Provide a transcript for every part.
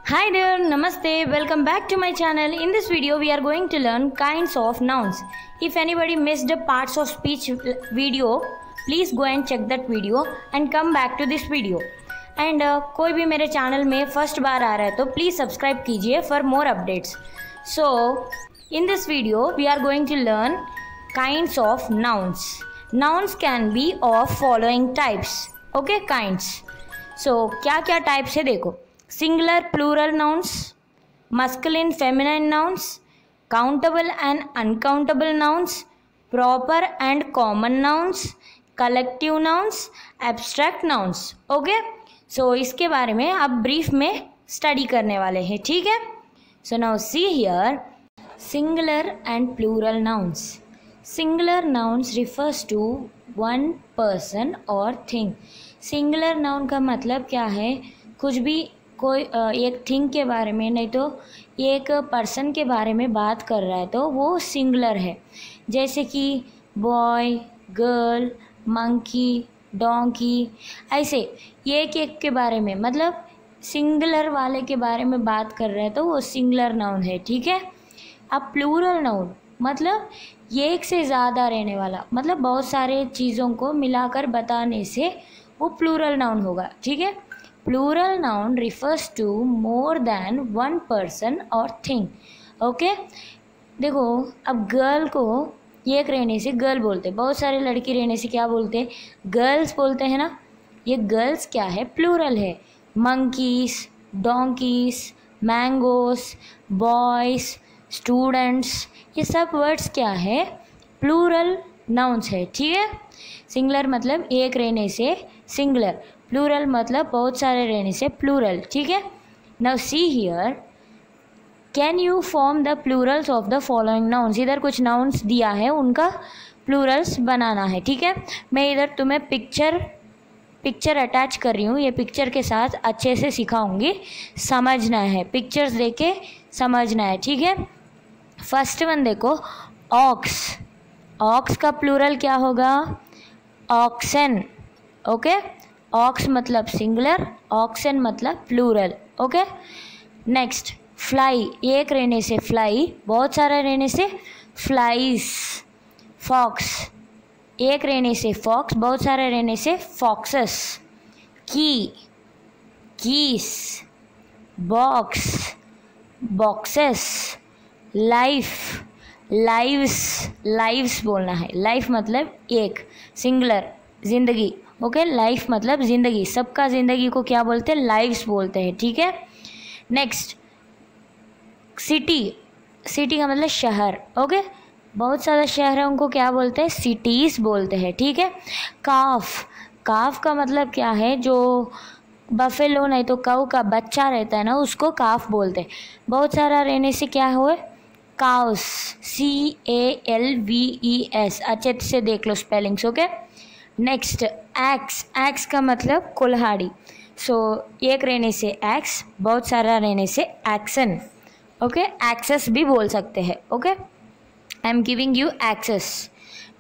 Hi there, Namaste, welcome back to my channel. In this video, we are going to learn kinds of nouns. If anybody missed the parts of speech video, please go and check that video and come back to this video. And कोई भी मेरे channel में first बार आ रहा है तो please subscribe कीजिए for more updates. So, in this video, we are going to learn kinds of nouns. Nouns can be of following types. Okay, kinds. So, क्या क्या टाइप्स है देखो. Singular plural nouns, masculine feminine nouns, countable and uncountable nouns, proper and common nouns, collective nouns, abstract nouns. Okay? So इसके बारे में आप brief में study करने वाले हैं, ठीक है? So now see here, singular and plural nouns. Singular nouns refers to one person or thing. Singular noun का मतलब क्या है? कुछ भी कोई एक थिंग के बारे में नहीं तो एक पर्सन के बारे में बात कर रहा है तो वो सिंगुलर है. जैसे कि बॉय, गर्ल, मंकी, डोंकी, ऐसे एक के बारे में मतलब सिंगुलर वाले के बारे में बात कर रहे हैं तो वो सिंगुलर नाउन है, ठीक है. अब प्लूरल नाउन मतलब एक से ज़्यादा रहने वाला, मतलब बहुत सारे चीज़ों को मिलाकर बताने से वो प्लूरल नाउन होगा, ठीक है. Plural noun refers to more than one person or thing. Okay देखो, अब गर्ल को एक रहने से गर्ल बोलते, बहुत सारे लड़की रहने से क्या बोलते, गर्ल्स बोलते हैं ना. ये गर्ल्स क्या है, प्लूरल है. Monkeys, donkey's, mangoes, boys, students, ये सब वर्ड्स क्या है, प्लूरल नाउन्स है, ठीक है. सिंगुलर मतलब एक रहने से सिंगुलर, प्लूरल मतलब बहुत सारे रहने से प्लूरल, ठीक है. Now see here, can you form the Plurals of the following nouns. इधर कुछ नाउन्स दिया है, उनका प्लूरल्स बनाना है, ठीक है. मैं इधर तुम्हें पिक्चर अटैच कर रही हूँ, ये पिक्चर के साथ अच्छे से सिखाऊंगी, समझना है, पिक्चर्स देके समझना है, ठीक है. फर्स्ट वन देखो, ऑक्स. ऑक्स का प्लूरल क्या होगा, ऑक्सन. ओके, ऑक्स मतलब सिंगुलर, ऑक्सन मतलब प्लूरल. ओके, नेक्स्ट फ्लाई, एक रहने से फ्लाई, बहुत सारा रहने से फ्लाइज. फॉक्स, एक रहने से फॉक्स, बहुत सारे रहने से foxes. Key, keys. Box, boxes. Life, lives बोलना है. लाइफ मतलब एक, सिंगुलर, जिंदगी. ओके, लाइफ मतलब ज़िंदगी, सबका ज़िंदगी को क्या बोलते हैं, लाइव्स बोलते हैं, ठीक है. Next city. सिटी का मतलब शहर. ओके, बहुत सारा शहर है, उनको क्या बोलते हैं, सिटीज़ बोलते हैं, ठीक है. काफ. काफ का मतलब क्या है, जो बफेलो नहीं तो काऊ का बच्चा रहता है ना, उसको काफ बोलते हैं. बहुत सारा रहने से क्या हुआ, काउस. CALVES, अच्छे से देख लो spellings. Okay, next axe. Axe का मतलब कुल्हाड़ी. सो एक रहने से एक्स, बहुत सारा रहने से एक्शन. ओके, एक्सेस भी बोल सकते हैं. Okay, I am giving you access.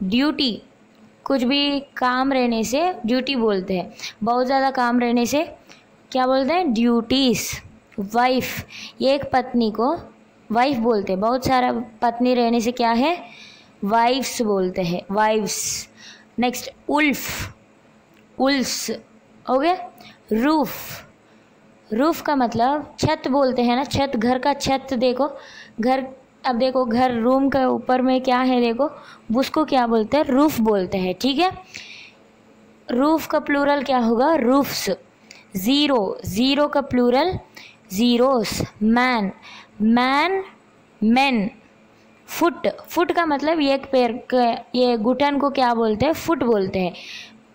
Duty, कुछ भी काम रहने से ड्यूटी बोलते हैं, बहुत ज़्यादा काम रहने से क्या बोलते हैं, ड्यूटीज़. वाइफ, एक पत्नी को वाइफ बोलते हैं, बहुत सारा पत्नी रहने से क्या है, वाइफ्स बोलते हैं, wifes. Next wolf, wolves. Okay, roof. Roof का मतलब छत बोलते हैं ना, छत, घर का छत. देखो घर, अब देखो घर, रूम के ऊपर में क्या है देखो, उसको क्या बोलते हैं, रूफ बोलते हैं, ठीक है. रूफ का प्लूरल क्या होगा, रूफ्स. ज़ीरो, ज़ीरो का plural zeros. Man, man, men. Foot, foot का मतलब एक पैर, ये घुटन को क्या बोलते हैं, फुट बोलते हैं.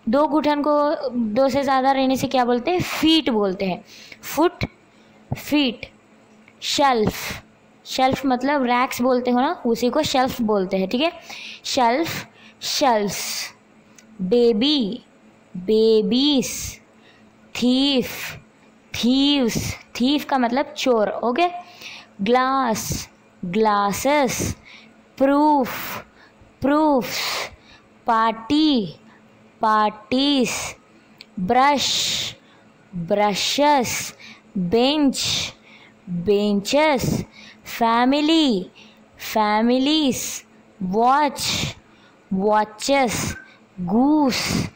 दो घुटन को, दो से ज़्यादा रहने से क्या बोलते हैं, फीट बोलते हैं. Foot, feet. शेल्फ. शेल्फ मतलब रैक्स बोलते हो ना, उसी को शेल्फ बोलते हैं, ठीक है. Shelf, shelfs. Baby, babies. Thief, thieves. Thief का मतलब चोर. Okay, glass, glasses. Proof, proofs. Party, parties. Brush, brushes, bench, benches, family, families, watch, watches, goose.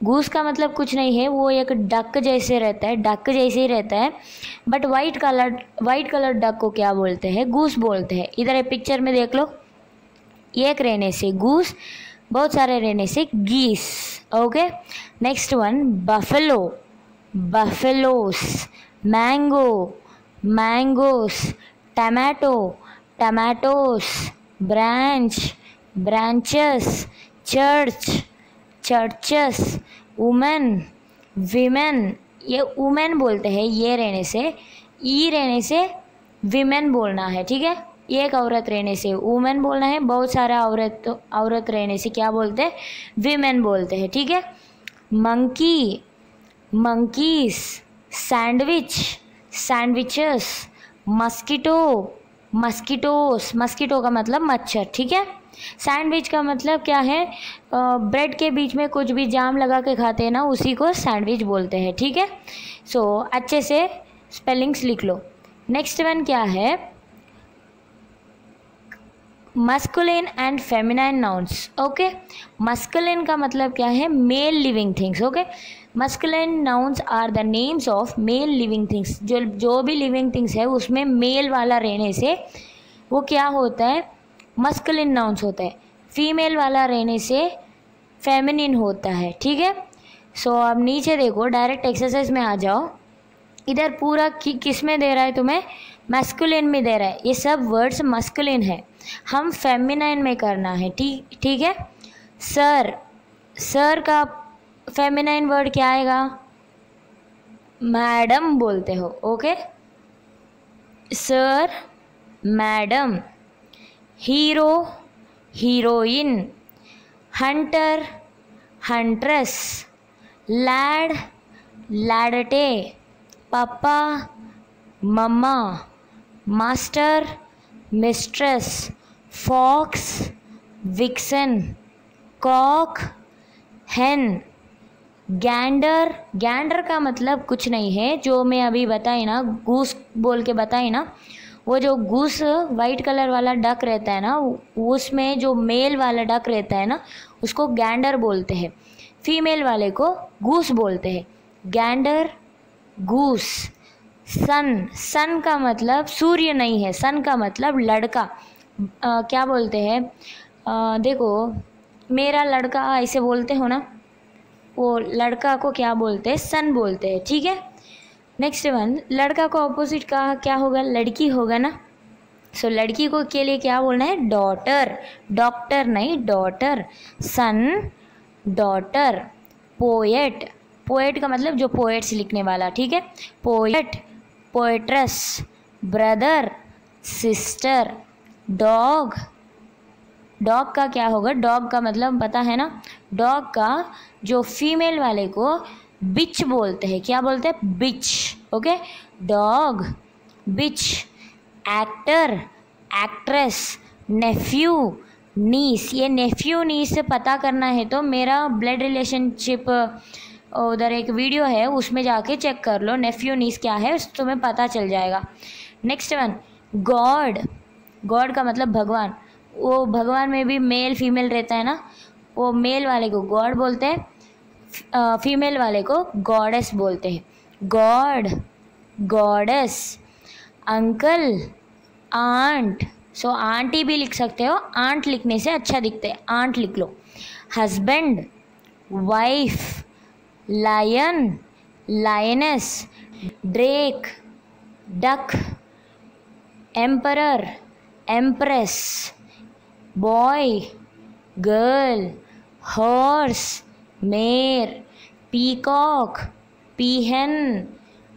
Goose का मतलब कुछ नहीं है, वो एक डक जैसे रहता है, डक जैसे ही रहता है, बट वाइट कलर डक को क्या बोलते हैं? गूस बोलते हैं। इधर एक पिक्चर में देख लो, एक रहने से गूस, बहुत सारे रहने से गीस। Okay, next one buffalo, buffaloes, mango, mangoes, tomato, tomatoes, branch, branches, church, churches, women, women. ये वुमेन बोलते हैं ये रहने से, ई रहने से विमेन बोलना है, ठीक है। एक औरत रहने से वुमेन बोलना है, बहुत सारा औरत रहने से क्या बोलते हैं? विमेन बोलते हैं, ठीक है। Monkey, monkeys, sandwich, sandwiches, mosquito, mosquitoes, mosquito का मतलब मच्छर, ठीक है। सैंडविच का मतलब क्या है? ब्रेड के बीच में कुछ भी जाम लगा के खाते हैं ना, उसी को सैंडविच बोलते हैं, ठीक है। सो अच्छे से स्पेलिंग्स लिख लो। नेक्स्ट वन क्या है? Masculine and feminine nouns. Okay, masculine का मतलब क्या है? Male living things. Okay, masculine nouns are the names of male living things. जो भी लिविंग थिंग्स है उसमें मेल वाला रहने से वो क्या होता है? मस्कुलिन नाउन्स होता है। फीमेल वाला रहने से फेमिनिन होता है, ठीक है। सो अब नीचे देखो, डायरेक्ट एक्सरसाइज में आ जाओ। इधर पूरा किस में दे रहा है तुम्हें? मैस्कुलिन में दे रहा है। ये सब वर्ड्स मस्कुलिन है, हम फेमिनाइन में करना है, ठीक है। सर, सर का फेमिनाइन वर्ड क्या आएगा? मैडम बोलते हो। Okay, sir, madam. Hero, heroine. Hunter, huntress. Lad, लैडटे। Papa, mamma. Master, mistress. Fox, vixen. Cock, hen. Gander, gander का मतलब कुछ नहीं है, जो मैं अभी बताई ना, गूस बोल के बताई ना, वो जो गूस वाइट कलर वाला डक रहता है ना, उसमें जो मेल वाला डक रहता है ना, उसको गैंडर बोलते हैं। फीमेल वाले को गूस बोलते हैं। Gander, goose. सन, सन का मतलब सूर्य नहीं है, सन का मतलब लड़का। क्या बोलते हैं? देखो, मेरा लड़का ऐसे बोलते हो ना, वो लड़का को क्या बोलते हैं? सन बोलते हैं, ठीक है। नेक्स्ट वन, लड़का को ऑपोजिट का क्या होगा? लड़की होगा ना। सो लड़की को के लिए क्या बोलना है? डॉटर, डॉक्टर नहीं, daughter. Son, daughter. Poet, poet का मतलब जो पोएट्स लिखने वाला, ठीक है। Poet, poetess. Brother, sister. Dog, dog का क्या होगा? डॉग का मतलब पता है ना, डॉग का जो फीमेल वाले को बिच बोलते हैं। क्या बोलते हैं? Bitch. Okay, dog, bitch. Actor, actress. Nephew, niece. ये नेफ्यू नीस से पता करना है तो मेरा ब्लड रिलेशनशिप उधर एक वीडियो है, उसमें जाके चेक कर लो नेफ्यू नीस क्या है, तुम्हें पता चल जाएगा। नेक्स्ट वन, गॉड, गॉड का मतलब भगवान। वो भगवान में भी मेल फीमेल रहता है ना, वो मेल वाले को गॉड बोलते हैं, फीमेल वाले को गॉडेस बोलते हैं। God, goddess. Uncle, aunt. So aunty भी लिख सकते हो, आंट लिखने से अच्छा दिखता है, आंट लिख लो। Husband, wife. Lion, lioness. Drake, duck. Emperor, empress. Boy, girl. Horse, mare. Peacock, peahen.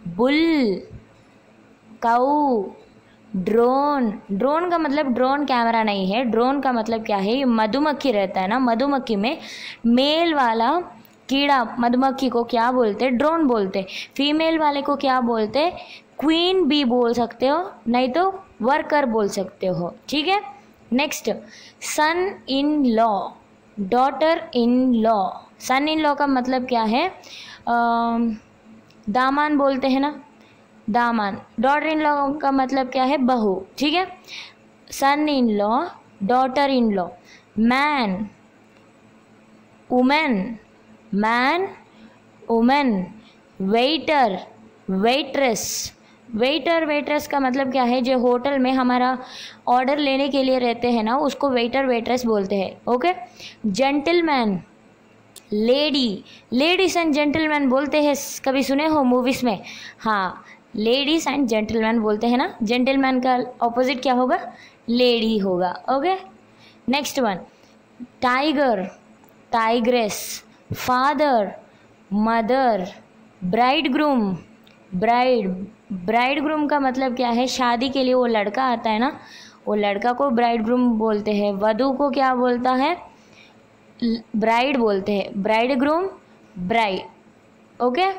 Bull, cow. Drone, drone का मतलब ड्रोन कैमरा नहीं है, ड्रोन का मतलब क्या है? ये मधुमक्खी रहता है ना, मधुमक्खी में मेल वाला कीड़ा मधुमक्खी को क्या बोलते? ड्रोन बोलते। फीमेल वाले को क्या बोलते? क्वीन भी बोल सकते हो, नहीं तो वर्कर बोल सकते हो, ठीक है। Next, son in law, daughter in law. Son in law का मतलब क्या है? दामाद बोलते हैं ना, दामाद। डॉटर इन लॉ का मतलब क्या है, बहू, ठीक है। Son in law, daughter in law. Man, women, man, women. Waiter, waitress. Waiter, waitress का मतलब क्या है, जो होटल में हमारा ऑर्डर लेने के लिए रहते हैं ना, उसको वेटर वेट्रेस बोलते हैं, okay. Gentleman, lady, ladies and gentleman बोलते हैं, कभी सुने हो मूवीज में? हाँ, लेडीज एंड जेंटलमैन बोलते हैं ना। जेंटलमैन का ऑपोजिट क्या होगा, लेडी होगा, okay. Next one, tiger, tigress. Father, mother. Bride groom, bride, bride groom का मतलब क्या है, शादी के लिए वो लड़का आता है ना, वो लड़का को ब्राइड ग्रूम बोलते हैं। वधू को क्या बोलता है, ब्राइड बोलते हैं। Bride groom, bride, okay.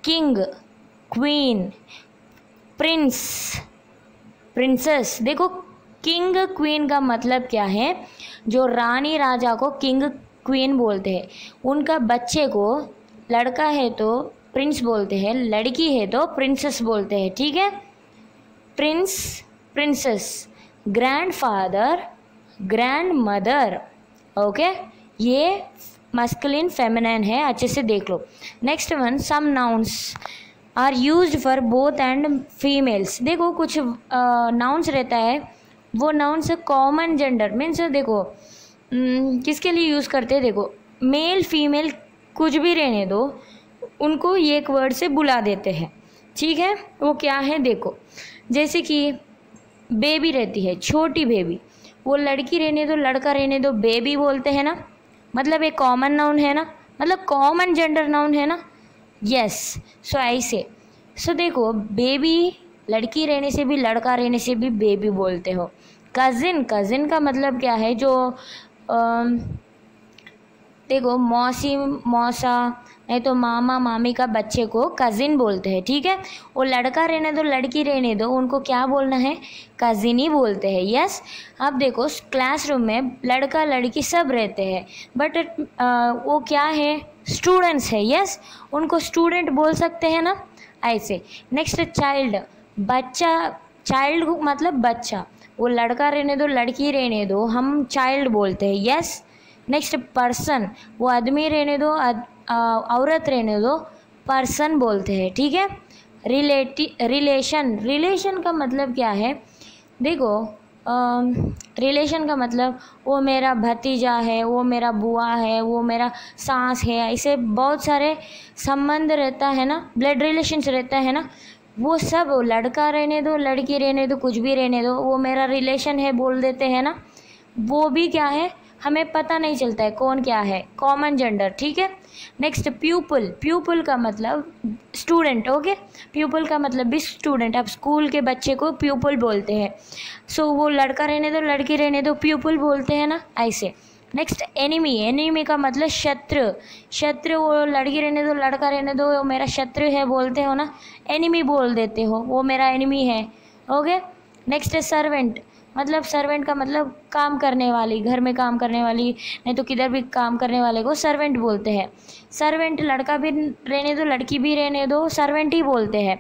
King, queen, Prince, princess. देखो किंग क्वीन का मतलब क्या है, जो रानी राजा को किंग क्वीन बोलते हैं, उनका बच्चे को, लड़का है तो प्रिंस बोलते हैं, लड़की है तो प्रिंसेस बोलते हैं, ठीक है। Prince, princess. Grandfather, grandmother, okay. ये मस्कुलिन फेमिनिन है, अच्छे से देख लो। Next one, some nouns are used for both and females. देखो कुछ नाउन्स रहता है, वो नाउन्स कॉमन जेंडर मीन्स, देखो किसके लिए यूज़ करते हैं, देखो मेल फीमेल कुछ भी रहने दो, उनको एक वर्ड से बुला देते हैं, ठीक है। वो क्या है, देखो जैसे कि बेबी रहती है, छोटी बेबी, वो लड़की रहने दो लड़का रहने दो, बेबी बोलते हैं ना, मतलब एक कॉमन नाउन है ना, मतलब कॉमन जेंडर नाउन है ना, यस। सो ऐसे, सो देखो बेबी लड़की रहने से भी लड़का रहने से भी बेबी बोलते हो। कज़िन, कज़िन का मतलब क्या है, जो देखो मौसी मौसा नहीं तो मामा मामी का बच्चे को कज़िन बोलते हैं, ठीक है। वो लड़का रहने दो लड़की रहने दो, उनको क्या बोलना है, कज़िन ही बोलते हैं, यस। अब देखो क्लासरूम में लड़का लड़की सब रहते हैं, बट वो क्या है, स्टूडेंट्स है, यस, उनको स्टूडेंट बोल सकते हैं ना, ऐसे। नेक्स्ट, चाइल्ड, बच्चा, चाइल्ड मतलब बच्चा, वो लड़का रहने दो लड़की रहने दो, हम चाइल्ड बोलते हैं, यस। नेक्स्ट, पर्सन, वो आदमी रहने दो औरत रहने दो, पर्सन बोलते हैं, ठीक है। रिलेशन, रिलेशन का मतलब क्या है, देखो रिलेशन का मतलब वो मेरा भतीजा है, वो मेरा बुआ है, वो मेरा सास है, ऐसे बहुत सारे संबंध रहता है ना, ब्लड रिलेशंस रहता है ना, वो सब लड़का रहने दो लड़की रहने दो कुछ भी रहने दो, वो मेरा रिलेशन है बोल देते हैं ना, वो भी क्या है, हमें पता नहीं चलता है कौन क्या है, कॉमन जेंडर, ठीक है। नेक्स्ट, प्यूपल, प्यूपल का मतलब स्टूडेंट, ओके। प्यूपल का मतलब भी स्टूडेंट, अब स्कूल के बच्चे को प्यूपल बोलते हैं। सो वो लड़का रहने दो लड़की रहने दो प्यूपल बोलते हैं ना, ऐसे। नेक्स्ट, एनिमी, एनिमी का मतलब शत्रु, शत्रु वो लड़की रहने दो लड़का रहने दो, वो मेरा शत्रु है बोलते हो ना, एनिमी बोल देते हो, वो मेरा एनिमी है, ओके। नेक्स्ट, सर्वेंट, मतलब सर्वेंट का मतलब काम करने वाली, घर में काम करने वाली, नहीं तो किधर भी काम करने वाले को सर्वेंट बोलते हैं। सर्वेंट लड़का भी रहने दो लड़की भी रहने दो, सर्वेंट ही बोलते हैं।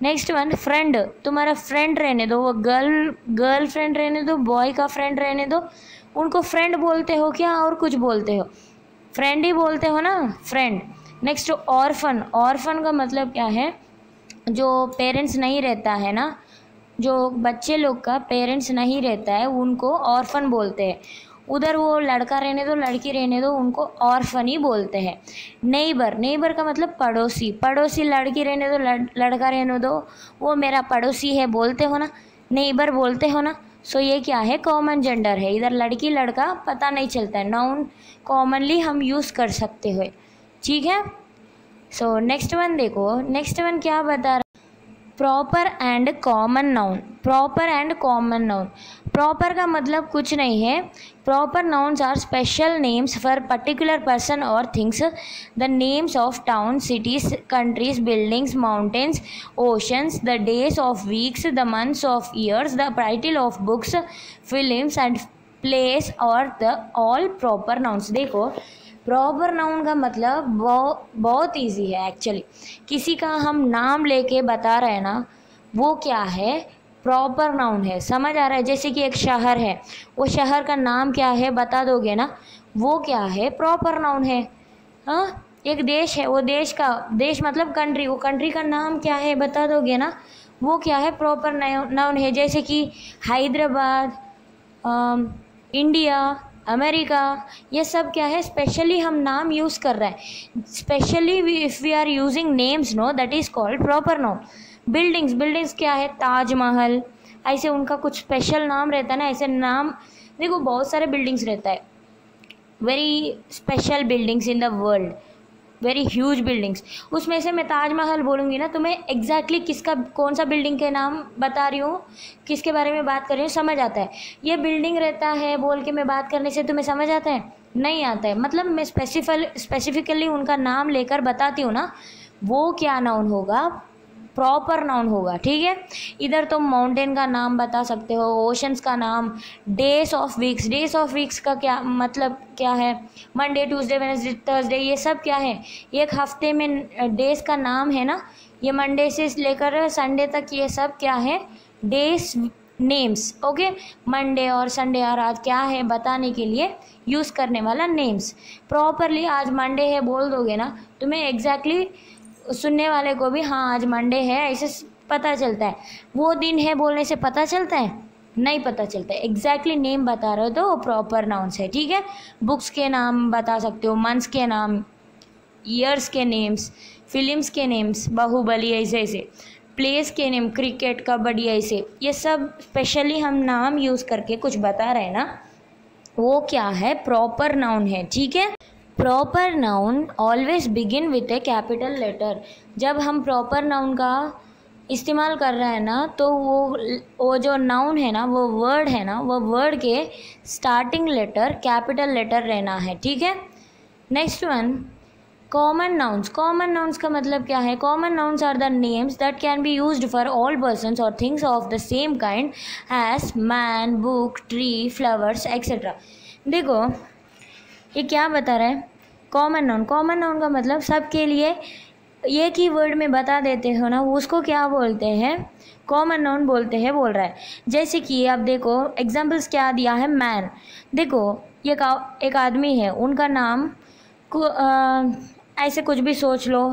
नेक्स्ट वन, फ्रेंड, तुम्हारा फ्रेंड रहने दो, वो गर्ल फ्रेंड रहने दो, बॉय का फ्रेंड रहने दो, उनको फ्रेंड बोलते हो क्या और कुछ बोलते हो, फ्रेंड ही बोलते हो ना, फ्रेंड। नेक्स्ट, ऑर्फन, ऑर्फन का मतलब क्या है, जो पेरेंट्स नहीं रहता है ना, जो बच्चे लोग का पेरेंट्स नहीं रहता है उनको ऑर्फन बोलते हैं, उधर वो लड़का रहने दो लड़की रहने दो उनको ऑर्फन ही बोलते हैं। नेबर, नेबर का मतलब पड़ोसी, पड़ोसी लड़की रहने दो लड़का रहने दो, वो मेरा पड़ोसी है बोलते हो ना, नेबर बोलते हो ना। सो ये क्या है, कॉमन जेंडर है, इधर लड़की लड़का पता नहीं चलता है, नाउन कॉमनली हम यूज़ कर सकते हो, ठीक है। सो नेक्स्ट वन देखो, नेक्स्ट वन क्या बता रहा, proper and common noun, proper and common noun. Proper का मतलब कुछ नहीं है, proper nouns are special names for particular person और things, the names of town, cities, countries, buildings, mountains, oceans, the days of weeks, the months of years, the title of books, films and place और the all proper nouns. देखो proper noun का मतलब बहुत easy है actually. किसी का हम नाम लेके बता रहे हैं ना, वो क्या है, प्रॉपर नाउन है। समझ आ रहा है? जैसे कि एक शहर है, वो शहर का नाम क्या है बता दोगे ना, वो क्या है, प्रॉपर नाउन है। हाँ, एक देश है, वो देश मतलब कंट्री, वो कंट्री का नाम क्या है बता दोगे ना, वो क्या है, प्रॉपर नाउन है। जैसे कि हैदराबाद, इंडिया, अमेरिका, ये सब क्या है, स्पेशली हम नाम यूज़ कर रहे हैं। Specially if we are using names no, that is called proper noun. Buildings क्या है, ताजमहल, ऐसे उनका कुछ स्पेशल नाम रहता है ना, ऐसे नाम देखो बहुत सारे बिल्डिंग्स रहता है, very special buildings in the world, very huge buildings. उसमें से मैं ताजमहल बोलूँगी ना, तुम्हें एग्जैक्टली किसका कौन सा बिल्डिंग के नाम बता रही हूँ, किसके बारे में बात कर रही हूँ, समझ आता है। ये बिल्डिंग रहता है बोल के मैं बात करने से तुम्हें समझ आता है? नहीं आता है। मतलब मैं स्पेसिफिकली उनका नाम लेकर बताती हूँ ना, वो क्या नाउन होगा, प्रॉपर नाउन होगा। ठीक है, इधर तुम माउंटेन का नाम बता सकते हो, ओशंस का नाम, डेज ऑफ वीक्स का क्या मतलब क्या है, मंडे, ट्यूसडे, वेडनेसडे, थर्सडे, ये सब क्या है, एक हफ्ते में डेज का नाम है ना, ये मंडे से लेकर संडे तक ये सब क्या है, डेज नेम्स। ओके, मंडे और संडे और आज क्या है बताने के लिए यूज़ करने वाला नेम्स। प्रॉपरली आज मंडे है बोल दोगे ना, तुम्हें एग्जैक्टली सुनने वाले को भी हाँ आज मंडे है ऐसे पता चलता है। वो दिन है बोलने से पता चलता है? नहीं पता चलता है। एग्जैक्टली नेम बता रहे हो तो प्रॉपर नाउन्स है। ठीक है, बुक्स के नाम बता सकते हो, मंथ्स के नाम, ईयर्स के नेम्स, फिल्म्स के नेम्स, बाहुबली ऐसे, प्लेस के नेम, क्रिकेट, कबड्डी, ऐसे ये सब स्पेशली हम नाम यूज़ करके कुछ बता रहे हैं ना, वो क्या है, प्रॉपर नाउन है। ठीक है, proper noun always begin with a capital letter. जब हम प्रॉपर नाउन का इस्तेमाल कर रहे हैं ना, तो वो जो नाउन है ना, वो वर्ड है ना, वो वर्ड के स्टार्टिंग लेटर कैपिटल लेटर रहना है। ठीक है, next one, common nouns. Common nouns का मतलब क्या है? Common nouns are the names that can be used for all persons और things of the same kind as man, book, tree, flowers etcetera. देखो ये क्या बता रहा है, कॉमन नाउन। कॉमन नाउन का मतलब सबके लिए एक ही वर्ड में बता देते हो ना, उसको क्या बोलते हैं, कॉमन नाउन बोलते हैं बोल रहा है। जैसे कि आप देखो एग्जांपल्स क्या दिया है, मैन। देखो ये एक आदमी है, उनका नाम को ऐसे कुछ भी सोच लो,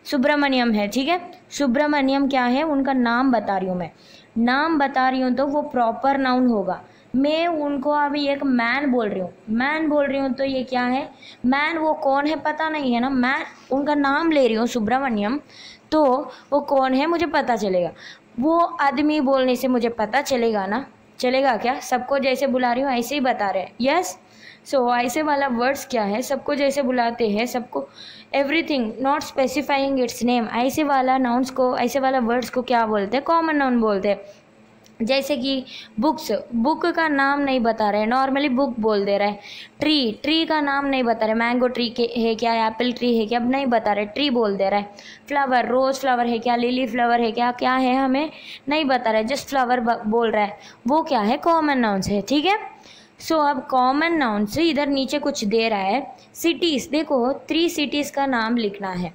सुब्रमण्यम है। ठीक है, सुब्रमण्यम क्या है, उनका नाम बता रही हूँ मैं, नाम बता रही हूँ तो वो प्रॉपर नाउन होगा। मैं उनको अभी एक मैन बोल रही हूँ तो ये क्या है, मैन वो कौन है पता नहीं है ना, मैं उनका नाम ले रही हूँ सुब्रमण्यम, तो वो कौन है मुझे पता चलेगा। वो आदमी बोलने से मुझे पता चलेगा ना, चलेगा क्या? सबको जैसे बुला रही हूँ ऐसे ही बता रहे हैं। यस, सो ऐसे वाला वर्ड्स क्या है, सबको जैसे बुलाते हैं, सबको everything not specifying it's name, ऐसे वाला नाउन्स को, ऐसे वाला वर्ड्स को क्या बोलते हैं, कॉमन नाउन बोलते हैं। जैसे कि बुक्स, बुक का नाम नहीं बता रहे, नॉर्मली बुक बोल दे रहे हैं। ट्री का नाम नहीं बता रहे, मैंगो ट्री के है क्या, एप्पल ट्री है क्या, अब नहीं बता रहे, ट्री बोल दे रहे हैं। फ्लावर, रोज़ फ्लावर है क्या, लिली फ्लावर है क्या, क्या है हमें नहीं बता रहे, जस्ट फ्लावर बोल रहा है, वो क्या है, कॉमन नाउन्स है। ठीक है, सो अब कॉमन नाउन्स इधर नीचे कुछ दे रहा है। सिटीज़, देखो 3 सिटीज़ का नाम लिखना है,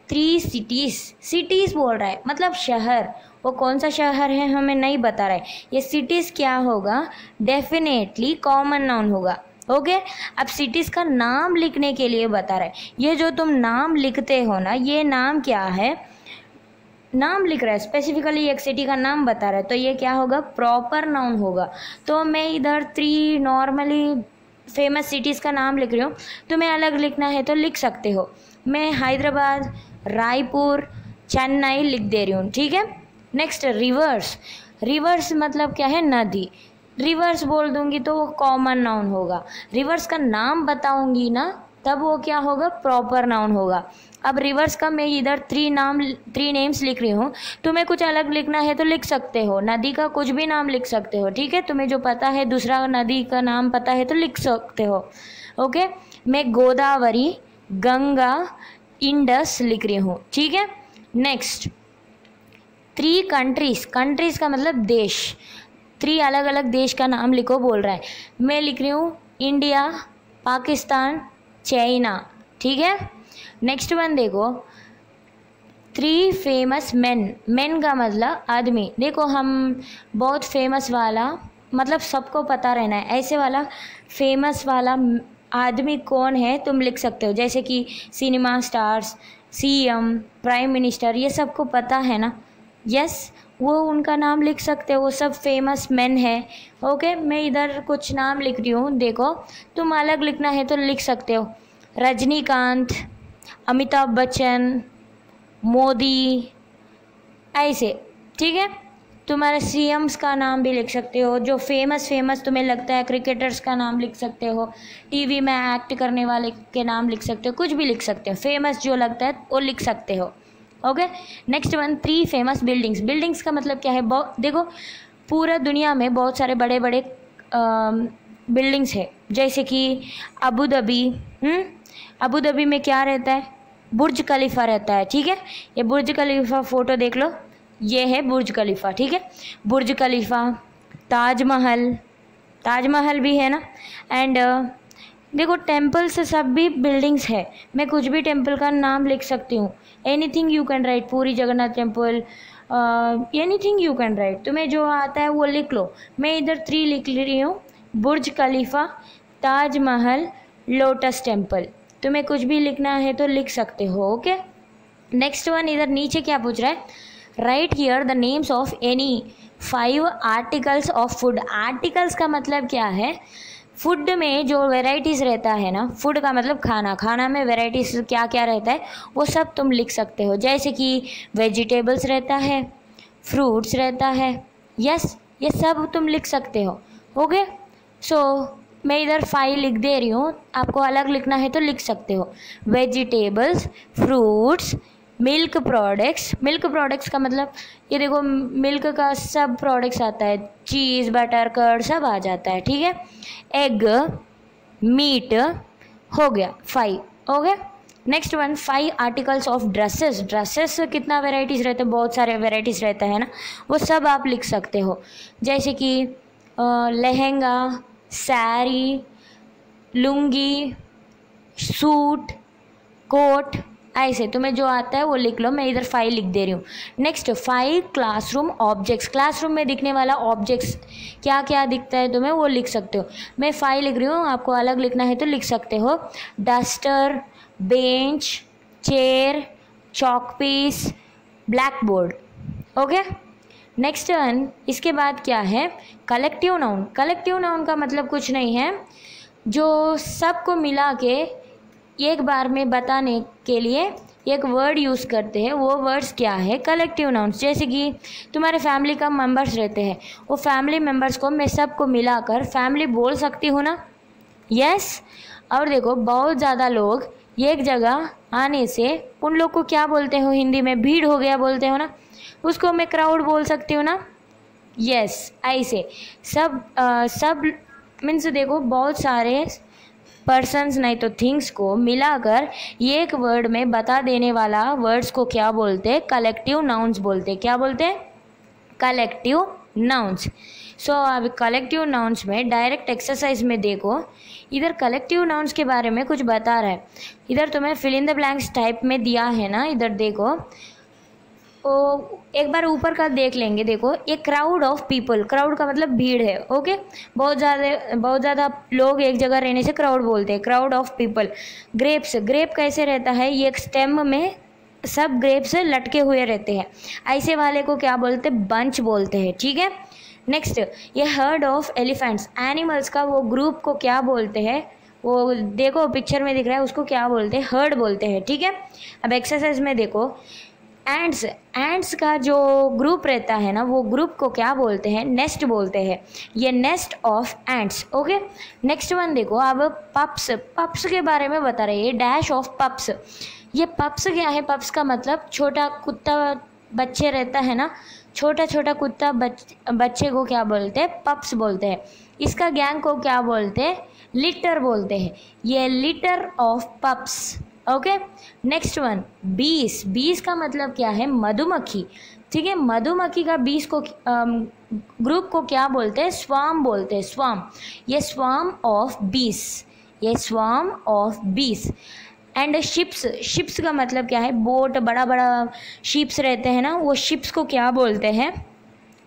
3 सिटीज़ बोल रहा है, मतलब शहर। वो कौन सा शहर है हमें नहीं बता रहा है। ये सिटीज़ क्या होगा, डेफिनेटली कॉमन नाउन होगा। ओके, अब सिटीज़ का नाम लिखने के लिए बता रहा है, ये जो तुम नाम लिखते हो ना, ये नाम क्या है, नाम लिख रहा है, स्पेसिफिकली एक सिटी का नाम बता रहा है, तो ये क्या होगा, प्रॉपर नाउन होगा। तो मैं इधर 3 नॉर्मली फेमस सिटीज़ का नाम लिख रही हूँ, तुम्हें अलग लिखना है तो लिख सकते हो। मैं हैदराबाद, रायपुर, चेन्नई लिख दे रही हूँ। ठीक है, नेक्स्ट रिवर्स मतलब क्या है, नदी। रिवर्स बोल दूंगी तो वो कॉमन नाउन होगा। रिवर्स का नाम बताऊंगी ना, तब वो क्या होगा, प्रॉपर नाउन होगा। अब रिवर्स का मैं इधर 3 नेम्स लिख रही हूँ, तुम्हें कुछ अलग लिखना है तो लिख सकते हो, नदी का कुछ भी नाम लिख सकते हो। ठीक है, तुम्हें जो पता है दूसरा नदी का नाम पता है तो लिख सकते हो। ओके, मैं गोदावरी, गंगा, इंडस लिख रही हूँ। ठीक है, नेक्स्ट 3 कंट्रीज़ का मतलब देश, 3 अलग अलग देश का नाम लिखो बोल रहा है। मैं लिख रही हूँ इंडिया, पाकिस्तान, चाइना, ठीक है। नेक्स्ट वन देखो, 3 फेमस मेन, मेन का मतलब आदमी। देखो हम बहुत फेमस वाला मतलब सबको पता रहना है, ऐसे वाला फेमस वाला आदमी कौन है तुम लिख सकते हो, जैसे कि cinema stars, CM, prime minister, ये सबको पता है ना। यस, वो उनका नाम लिख सकते हो, वो सब फेमस मैन है। ओके, मैं इधर कुछ नाम लिख रही हूँ, देखो तुम अलग लिखना है तो लिख सकते हो। रजनीकांत, अमिताभ बच्चन, मोदी, ऐसे, ठीक है। तुम्हारे सीएम्स का नाम भी लिख सकते हो, जो फेमस तुम्हें लगता है, क्रिकेटर्स का नाम लिख सकते हो, टीवी में एक्ट करने वाले के नाम लिख सकते हो, कुछ भी लिख सकते हो, फेमस जो लगता है वो लिख सकते हो। Okay, next one, 3 famous buildings. Buildings का मतलब क्या है, देखो पूरा दुनिया में बहुत सारे बड़े बड़े बिल्डिंग्स है, जैसे कि अबू धाबी। अबू धाबी में क्या रहता है, बुर्ज खलीफा रहता है, ठीक है। ये बुर्ज खलीफा फ़ोटो देख लो, ये है बुर्ज खलीफा, ठीक है। बुर्ज खलीफा, ताजमहल, ताजमहल भी है ना। एंड देखो टेम्पल्स सब भी बिल्डिंग्स है, मैं कुछ भी टेम्पल का नाम लिख सकती हूँ, एनीथिंग यू कैन राइट, पूरी Jagannath temple, anything you can write, तुम्हें जो आता है वो लिख लो। मैं इधर 3 लिख रही हूँ, बुर्ज खलीफा, ताजमहल, लोटस टेम्पल, तुम्हें कुछ भी लिखना है तो लिख सकते हो। ओके, नेक्स्ट वन, इधर नीचे क्या पूछ रहा है, right here the names of any 5 articles of food. Articles का मतलब क्या है, फूड में जो वेराइटीज़ रहता है ना, फूड का मतलब खाना, खाना में वेराइटीज़ क्या क्या रहता है वो सब तुम लिख सकते हो, जैसे कि वेजिटेबल्स रहता है, फ्रूट्स रहता है, यस ये सब तुम लिख सकते हो। ओके, सो मैं इधर 5 लिख दे रही हूँ, आपको अलग लिखना है तो लिख सकते हो। Vegetables, fruits, milk products, milk products का मतलब ये देखो मिल्क का सब प्रोडक्ट्स आता है, चीज़, बटर, कर्ड सब आ जाता है, ठीक है। एग, मीट, हो गया 5। Okay, next one, 5 articles of dresses. Dresses कितना वेराइटीज़ रहते हैं, बहुत सारे वेराइटीज़ रहता है ना, वो सब आप लिख सकते हो, जैसे कि लहंगा, साड़ी, लुंगी, सूट, कोट, ऐसे तुम्हें जो आता है वो लिख लो। मैं इधर 5 लिख दे रही हूँ। Next, 5 classroom objects. क्लासरूम में दिखने वाला ऑब्जेक्ट्स क्या क्या दिखता है तुम्हें वो लिख सकते हो। मैं 5 लिख रही हूँ, आपको अलग लिखना है तो लिख सकते हो। Duster, bench, chair, chalk piece, black board. Okay, next one, इसके बाद क्या है, कलेक्टिव नाउन। कलेक्टिव नाउन का मतलब कुछ नहीं है, जो सबको मिला के एक बार में बताने के लिए एक वर्ड यूज़ करते हैं, वो वर्ड्स क्या है, कलेक्टिव नाउन्स। जैसे कि तुम्हारे फैमिली का मेंबर्स रहते हैं, वो फैमिली मेंबर्स को मैं सबको मिलाकर फैमिली बोल सकती हूँ ना। यस, और देखो बहुत ज़्यादा लोग एक जगह आने से उन लोग को क्या बोलते हो हिंदी में, भीड़ हो गया बोलते हो ना, उसको मैं क्राउड बोल सकती हूँ ना। यस, ऐसे सब मीन्स देखो बहुत सारे पर्सन्स नहीं तो थिंग्स को मिलाकर एक वर्ड में बता देने वाला वर्ड्स को क्या बोलते हैं, कलेक्टिव नाउन्स बोलते हैं। क्या बोलते हैं, कलेक्टिव नाउन्स। सो अब कलेक्टिव नाउन्स में डायरेक्ट एक्सरसाइज में देखो, इधर कलेक्टिव नाउन्स के बारे में कुछ बता रहा है, इधर तुम्हें fill in the blanks type में दिया है ना, इधर देखो, तो एक बार ऊपर का देख लेंगे। देखो, एक क्राउड ऑफ पीपल, क्राउड का मतलब भीड़ है। ओके, बहुत ज़्यादा लोग एक जगह रहने से क्राउड बोलते हैं, crowd of people. Grapes, grape कैसे रहता है, ये एक स्टेम में सब ग्रेप्स लटके हुए रहते हैं, ऐसे वाले को क्या बोलते हैं, बंच बोलते हैं, ठीक है। नेक्स्ट, ये हर्ड ऑफ एलिफेंट्स, एनिमल्स का वो ग्रुप को क्या बोलते हैं, वो देखो पिक्चर में दिख रहा है, उसको क्या बोलते हैं, हर्ड बोलते हैं, ठीक है। अब एक्सरसाइज में देखो, एंड्स, एंड्स का जो ग्रुप रहता है ना, वो ग्रुप को क्या बोलते हैं, नेस्ट बोलते हैं, ये nest of ends. Okay, next one देखो, अब पप्स, पप्स के बारे में बता रहे हैं, डैश ऑफ पप्स। ये पप्स क्या है, पप्स का मतलब छोटा कुत्ता बच्चे रहता है ना, छोटा छोटा कुत्ता बच्चे को क्या बोलते हैं, पप्स बोलते हैं। इसका गैंग को क्या बोलते हैं, लिटर बोलते हैं, ये litre of pups. Okay, next one, बीस। बीस का मतलब क्या है, मधुमक्खी, ठीक है। मधुमक्खी का बीस को ग्रुप को क्या बोलते हैं, स्वार्म बोलते हैं, स्वार्म, ये स्वार्म ऑफ बीस, ए स्वार्म ऑफ बीस। एंड शिप्स, शिप्स का मतलब क्या है, बोट, बड़ा बड़ा शिप्स रहते हैं ना, वो शिप्स को क्या बोलते हैं,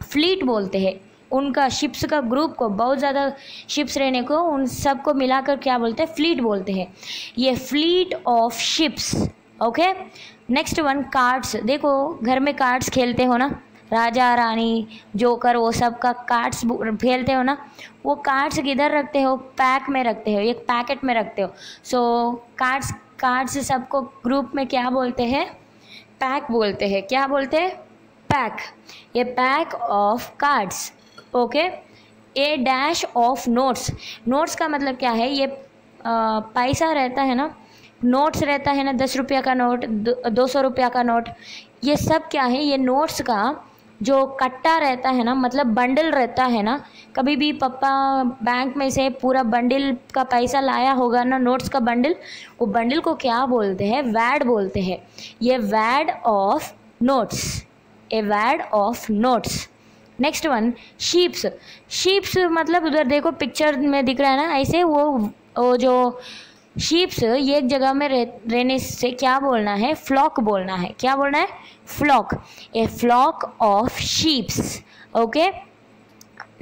फ्लीट बोलते हैं। उनका शिप्स का ग्रुप को, बहुत ज़्यादा शिप्स रहने को, उन सब को मिलाकर क्या बोलते हैं, फ्लीट बोलते हैं। ये fleet of ships. Okay, next one cards. देखो घर में कार्ड्स खेलते हो ना, राजा रानी जोकर वो सब का कार्ड्स खेलते हो ना, वो कार्ड्स किधर रखते हो, पैक में रखते हो, एक पैकेट में रखते हो। सो कार्ड्स सबको ग्रुप में क्या बोलते हैं, पैक बोलते हैं। क्या बोलते हैं, पैक। ये pack of cards. Okay, A dash of notes. Notes का मतलब क्या है, ये पैसा रहता है ना, नोट्स रहता है ना, 10 रुपया का नोट, 200 रुपया का नोट, ये सब क्या है, ये नोट्स का जो कट्टा रहता है ना, मतलब बंडल रहता है ना। कभी भी पापा बैंक में से पूरा बंडल का पैसा लाया होगा ना, नोट्स का बंडल, वो बंडल को क्या बोलते हैं, वैड बोलते हैं। ये wad of notes, a wad of notes. Next one sheeps. Sheeps मतलब उधर देखो पिक्चर में दिख रहा है ना, ऐसे वो जो शीप्स ये एक जगह में रहने से क्या बोलना है, फ्लॉक बोलना है। क्या बोलना है, flock, a flock of sheeps. Okay,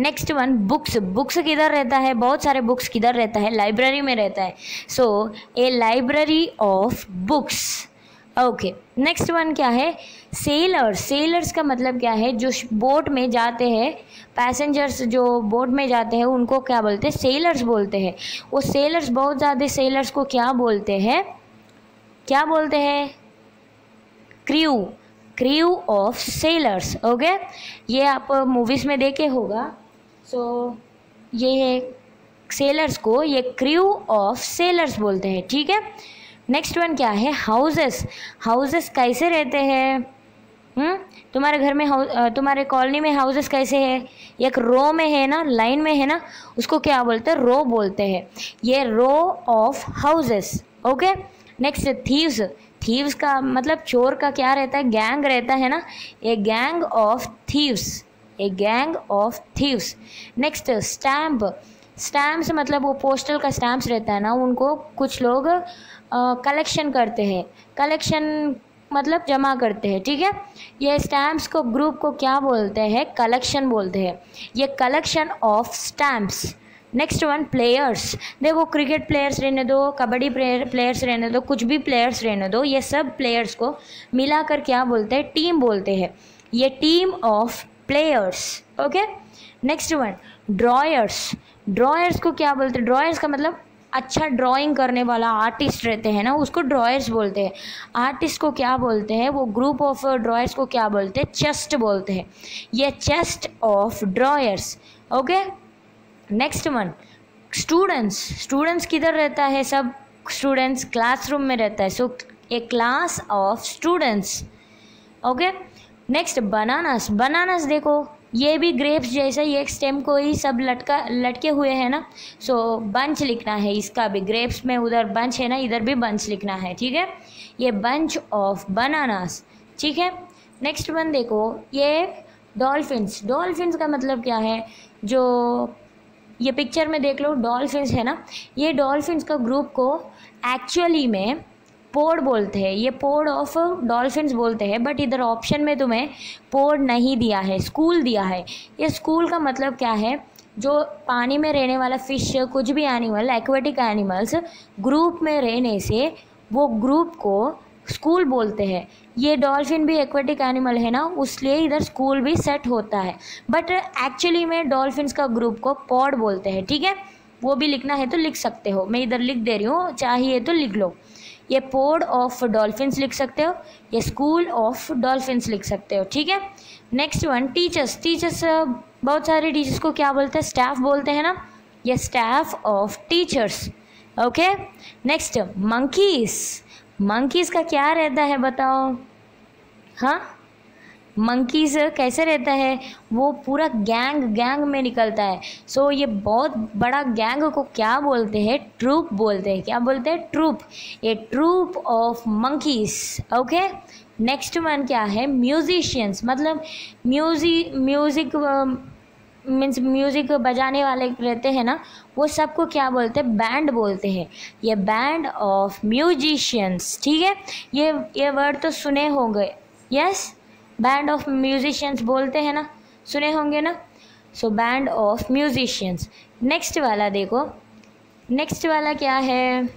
next one books. Books किधर रहता है, बहुत सारे बुक्स किधर रहता है, लाइब्रेरी में रहता है। So a library of books. Okay, next one क्या है, सेलर्स। सेलर्स का मतलब क्या है, जो बोट में जाते हैं, पैसेंजर्स जो बोट में जाते हैं उनको क्या बोलते हैं, सेलर्स बोलते हैं। वो सेलर्स, बहुत ज़्यादा सेलर्स को क्या बोलते हैं, क्या बोलते हैं, crew, crew of sellers. Okay, ये आप मूवीज़ में देखे होगा। सो ये सेलर्स को ये क्रू ऑफ सेलर्स बोलते हैं। ठीक है, नेक्स्ट वन क्या है, हाउसेस। हाउसेस कैसे रहते हैं, तुम्हारे घर में तुम्हारे कॉलोनी में हाउसेस कैसे है, एक रो में है ना, लाइन में है ना, उसको क्या बोलते हैं, रो बोलते हैं। ये row of houses. Okay, next thieves. Thieves का मतलब चोर का क्या रहता है, गैंग रहता है ना, a gang of thieves, a gang of thieves. Next stamp. Stamps मतलब वो पोस्टल का स्टैम्प्स रहता है ना, उनको कुछ लोग कलेक्शन करते हैं, कलेक्शन मतलब जमा करते हैं। ठीक है, ये स्टैम्प्स को ग्रुप को क्या बोलते हैं, कलेक्शन बोलते हैं। ये collection of stamps. Next one players. देखो क्रिकेट प्लेयर्स रहने दो, कबड्डी प्लेयर्स रहने दो, कुछ भी प्लेयर्स रहने दो, ये सब प्लेयर्स को मिलाकर क्या बोलते हैं, टीम बोलते हैं। ये team of players. Okay, next one drawers. Drawers को क्या बोलते हैं, ड्रॉयर्स का मतलब अच्छा ड्राइंग करने वाला आर्टिस्ट रहते हैं ना, उसको ड्रॉयर्स बोलते हैं। आर्टिस्ट को क्या बोलते हैं, वो ग्रुप ऑफ ड्रॉयर्स को क्या बोलते हैं, चेस्ट बोलते हैं। ये chest of drawers. Okay, next one students. Students किधर रहता है, सब स्टूडेंट्स क्लासरूम में रहता है। So a class of students. Okay, next bananas. Bananas देखो ये भी ग्रेप्स जैसा, ये एक स्टेम को ही सब लटके हुए हैं ना। सो बंच लिखना है इसका भी, ग्रेप्स में उधर बंच है ना, इधर भी बंच लिखना है। ठीक है, ये बंच ऑफ बनानास। ठीक है, नेक्स्ट वन देखो, ये डॉल्फिन्स। डॉल्फिन्स का मतलब क्या है, जो ये पिक्चर में देख लो डॉल्फिन्स है ना, ये डॉल्फिन्स का ग्रुप को एक्चुअली में पोड बोलते हैं। ये पोड ऑफ डॉल्फिन्स बोलते हैं, बट इधर ऑप्शन में तुम्हें पोड नहीं दिया है, स्कूल दिया है। ये स्कूल का मतलब क्या है, जो पानी में रहने वाला फिश, कुछ भी एनिमल, एक्वेटिक एनिमल्स ग्रुप में रहने से वो ग्रुप को स्कूल बोलते हैं। ये डॉल्फिन भी एक्वेटिक एनिमल है ना, उसलिए इधर स्कूल भी सेट होता है, बट एक्चुअली में डॉल्फिन्स का ग्रुप को पॉड बोलते हैं। ठीक है, वो भी लिखना है तो लिख सकते हो, मैं इधर लिख दे रही हूँ, चाहिए तो लिख लो। ये पोड ऑफ डॉल्फिन्स लिख सकते हो, ये स्कूल ऑफ डॉल्फिन्स लिख सकते हो। ठीक है, नेक्स्ट वन टीचर्स। टीचर्स बहुत सारे टीचर्स को क्या बोलते हैं, स्टाफ बोलते हैं ना, ये staff of teachers. Okay, next monkeys. Monkeys का क्या रहता है बताओ, हाँ मंकीज कैसे रहता है, वो पूरा गैंग में निकलता है। सो ये बहुत बड़ा गैंग को क्या बोलते हैं, ट्रूप बोलते हैं। क्या बोलते हैं, troop, a troop of monkeys. Okay, next one क्या है, म्यूजिशियंस। मतलब म्यूजिक मीन्स म्यूज़िक बजाने वाले रहते हैं ना, वो सबको क्या बोलते हैं, बैंड बोलते हैं। ये बैंड ऑफ म्यूजिशियंस, ठीक है। ये वर्ड तो सुने होंगे, यस, बैंड ऑफ म्यूजिशियंस बोलते हैं ना, सुने होंगे ना। सो बैंड ऑफ म्यूजिशियंस। नेक्स्ट वाला देखो, नेक्स्ट वाला क्या है,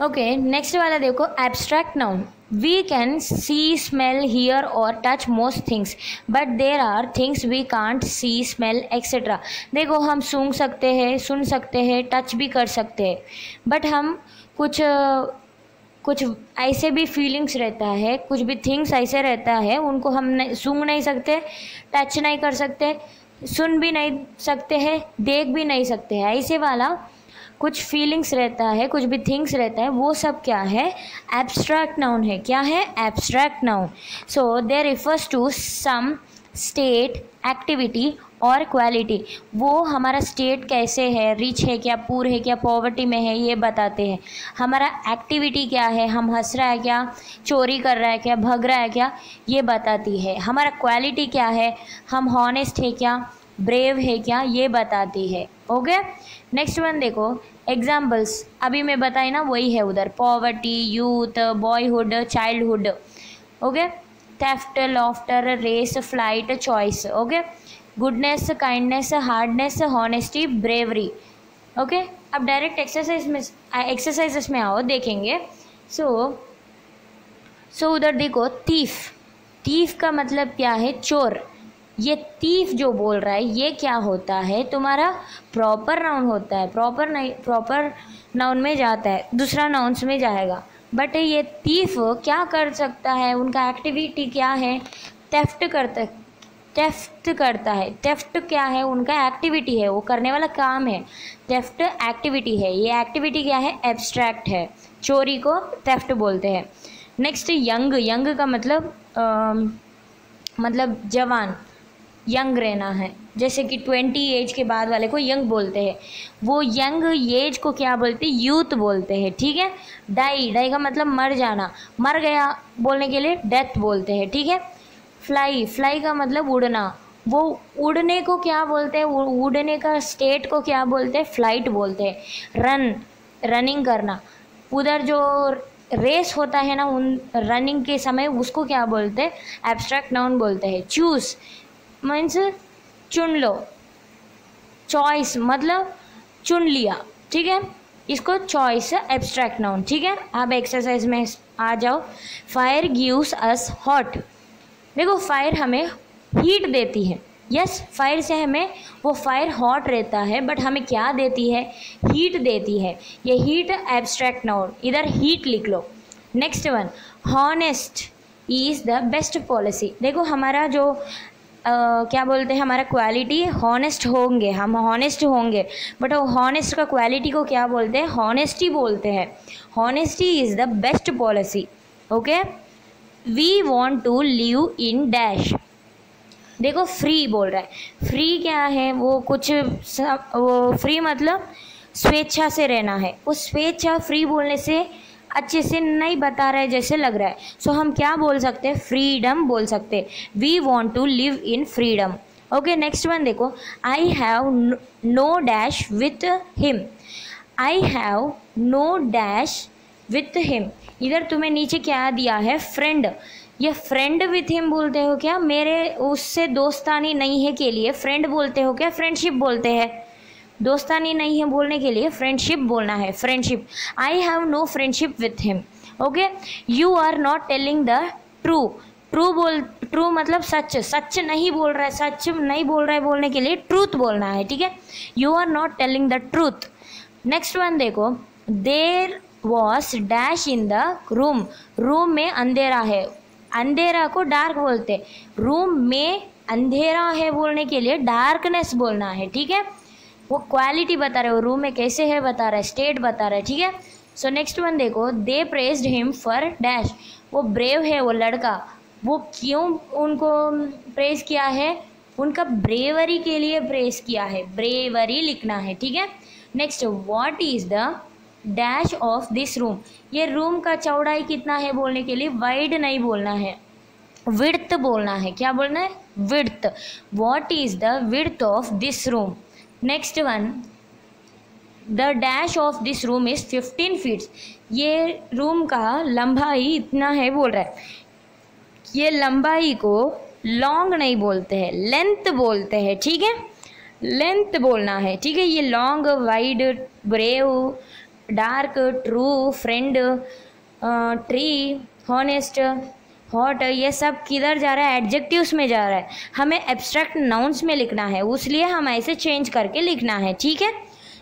ओके नेक्स्ट वाला देखो, abstract noun. We can see, smell, hear और touch most things, but there are things we can't see, smell etcetera. देखो हम सूंघ सकते हैं, सुन सकते हैं, टच भी कर सकते हैं, बट हम कुछ ऐसे भी फीलिंग्स रहता है, कुछ भी थिंग्स ऐसे रहता है, उनको हम सूंघ नहीं सकते, टच नहीं कर सकते, सुन भी नहीं सकते हैं, देख भी नहीं सकते हैं। ऐसे वाला कुछ फीलिंग्स रहता है, कुछ भी थिंग्स रहता है, वो सब क्या है, एब्स्ट्रैक्ट नाउन है। क्या है, abstract noun. So they refers to some state, activity और क्वालिटी। वो हमारा स्टेट कैसे है, रिच है क्या, पुअर है क्या, पॉवर्टी में है, ये बताते हैं। हमारा एक्टिविटी क्या है, हम हंस रहा है क्या, चोरी कर रहा है क्या, भग रहा है क्या, ये बताती है। हमारा क्वालिटी क्या है, हम हॉनेस्ट है क्या, ब्रेव है क्या, ये बताती है। ओके नेक्स्ट वन देखो, एग्जाम्पल्स अभी मैं बताई ना वही है उधर, poverty, youth, boyhood, childhood, okay, theft, laughter, race, flight, choice, okay, goodness, kindness, hardness, honesty, bravery. Okay अब डायरेक्ट एक्सरसाइजेस में आओ, देखेंगे। सो उधर देखो, थीफ। थीफ का मतलब क्या है, चोर। ये थीफ जो बोल रहा है ये क्या होता है, तुम्हारा प्रॉपर नाउन होता है। प्रॉपर नाउन में जाता है, दूसरा नाउन्स में जाएगा। बट ये थीफ क्या कर सकता है, उनका एक्टिविटी क्या है, थेफ्ट करता है। थेफ्ट क्या है, उनका एक्टिविटी है, वो करने वाला काम है, थेफ्ट एक्टिविटी है। ये एक्टिविटी क्या है, एब्स्ट्रैक्ट है, चोरी को थेफ्ट बोलते हैं। Next young. यंग का मतलब जवान, यंग रहना है, जैसे कि 20 एज के बाद वाले को यंग बोलते हैं। वो यंग एज को क्या बोलते हैं, यूथ बोलते हैं, ठीक है। डाई का मतलब मर जाना, मर गया बोलने के लिए डेथ बोलते हैं, ठीक है। फ्लाई का मतलब उड़ना, वो उड़ने को क्या बोलते हैं, उड़ने का स्टेट को क्या बोलते हैं, फ्लाइट बोलते हैं। रनिंग करना, उधर जो रेस होता है ना, उन रनिंग के समय उसको क्या बोलते हैं, एब्स्ट्रैक्ट नाउन बोलते हैं। चूज मीन्स चुन लो, चॉइस मतलब चुन लिया, ठीक है, इसको चॉइस एब्स्ट्रैक्ट नाउन, ठीक है। अब एक्सरसाइज में आ जाओ। Fire gives us hot. देखो फायर हमें हीट देती है, यस, फायर से हमें वो फायर हॉट रहता है, बट हमें क्या देती है, हीट देती है। ये हीट एब्स्ट्रैक्ट नाउन, इधर हीट लिख लो। Next one, honest is the best policy. देखो हमारा जो क्या बोलते हैं, हमारा क्वालिटी हॉनेस्ट होंगे, हम हॉनेस्ट होंगे, बट हॉनेस्ट का क्वालिटी को क्या बोलते हैं, हॉनेस्टी बोलते हैं। Honesty is the best policy, okay. We want to live in dash. देखो फ्री बोल रहा है, फ्री क्या है, वो फ्री मतलब स्वेच्छा से रहना है। वो स्वेच्छा फ्री बोलने से अच्छे से नहीं बता रहा है जैसे लग रहा है, सो हम क्या बोल सकते हैं, फ्रीडम बोल सकते हैं। We want to live in freedom, okay. Next one देखो, I have no dash with him. I have no dash with him, इधर तुम्हें नीचे क्या दिया है, फ्रेंड। ये फ्रेंड विथ हिम बोलते हो क्या, मेरे उससे दोस्तानी नहीं है के लिए फ्रेंड बोलते हो क्या, फ्रेंडशिप बोलते हैं। दोस्तानी नहीं है बोलने के लिए फ्रेंडशिप बोलना है, friendship. I have no friendship with him, okay. You are not telling the true. True मतलब सच नहीं बोल रहा है, सच नहीं बोल रहा है बोलने के लिए ट्रूथ बोलना है, ठीक है। You are not telling the truth. Next one देखो, there was dash in the room. Room में अंधेरा है, अंधेरा को डार्क बोलते। रूम में अंधेरा है बोलने के लिए डार्कनेस बोलना है, ठीक है। वो क्वालिटी बता रहे हो, रूम में कैसे है बता रहा है, स्टेट बता रहा है, ठीक है। सो नेक्स्ट वन देखो, दे प्रेज्ड हिम फॉर डैश। वो ब्रेव है वो लड़का, वो क्यों उनको प्रेज किया है, उनका ब्रेवरी के लिए प्रेज किया है, ब्रेवरी लिखना है, ठीक है। Next, what is the dash of this room. ये रूम का चौड़ाई कितना है बोलने के लिए वाइड नहीं बोलना है, विड्थ बोलना है। क्या बोलना है? Width. What is the width of this room. Next one, the dash of this room is 15 feets. ये रूम का लंबाई इतना है बोल रहा है। ये लंबाई को लॉन्ग नहीं बोलते हैं, लेंथ बोलते हैं, ठीक है, लेंथ बोलना है, ठीक है। ये long, wide, brave, dark, true, friend, tree, honest, hot, ये सब किधर जा रहा है? एडजेक्टिव्स में जा रहा है। हमें एब्स्ट्रैक्ट नाउन्स में लिखना है, उसलिए हम ऐसे चेंज करके लिखना है, ठीक है।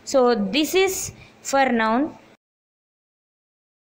So this is for noun.